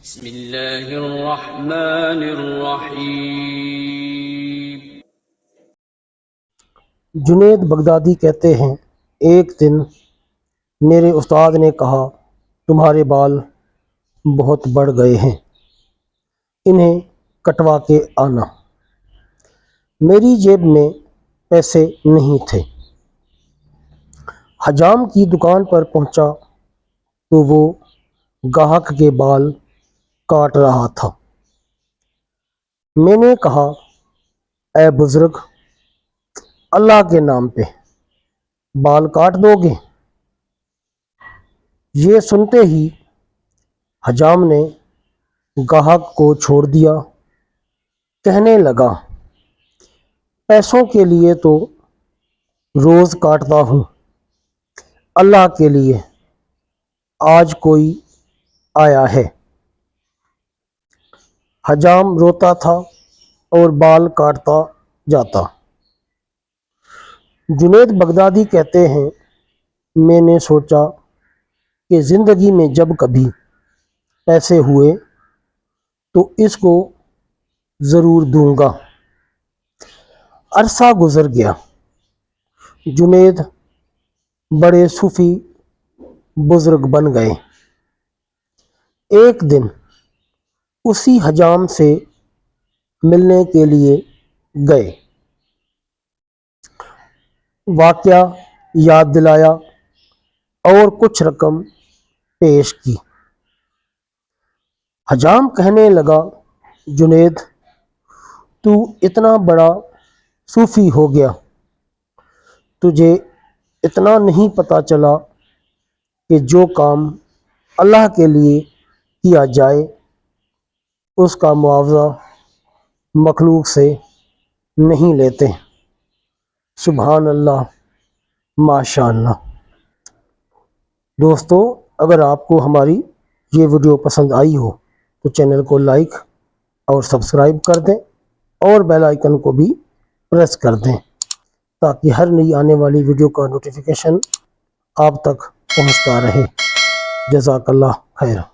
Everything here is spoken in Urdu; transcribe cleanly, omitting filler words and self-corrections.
بسم اللہ الرحمن الرحیم۔ جنید بغدادی کہتے ہیں، ایک دن میرے استاد نے کہا، تمہارے بال بہت بڑھ گئے ہیں، انہیں کٹوا کے آنا۔ میری جیب میں پیسے نہیں تھے۔ حجام کی دکان پر پہنچا تو وہ گاہک کے بال کاٹ رہا تھا۔ میں نے کہا، اے بزرگ، اللہ کے نام پہ بال کاٹ دو گے؟ یہ سنتے ہی حجام نے گاہک کو چھوڑ دیا۔ کہنے لگا، پیسوں کے لیے تو روز کاٹتا ہوں، اللہ کے لیے آج کوئی آیا ہے۔ حجام روتا تھا اور بال کاٹتا جاتا۔ جنید بغدادی کہتے ہیں، میں نے سوچا کہ زندگی میں جب کبھی پیسے ہوئے تو اس کو ضرور دوں گا۔ عرصہ گزر گیا۔ جنید بڑے صوفی بزرگ بن گئے۔ ایک دن اسی حجام سے ملنے کے لیے گئے۔ واقعہ یاد دلایا اور کچھ رقم پیش کی۔ حجام کہنے لگا، جنید، تو اتنا بڑا صوفی ہو گیا، تجھے اتنا نہیں پتہ چلا کہ جو کام اللہ کے لیے کیا جائے اس کا معاوضہ مخلوق سے نہیں لیتے۔ سبحان اللہ، ماشاء اللہ۔ دوستو، اگر آپ کو ہماری یہ ویڈیو پسند آئی ہو تو چینل کو لائک اور سبسکرائب کر دیں اور بیل آئیکن کو بھی پریس کر دیں تاکہ ہر نئی آنے والی ویڈیو کا نوٹیفیکیشن آپ تک پہنچتا رہے۔ جزاک اللہ خیر۔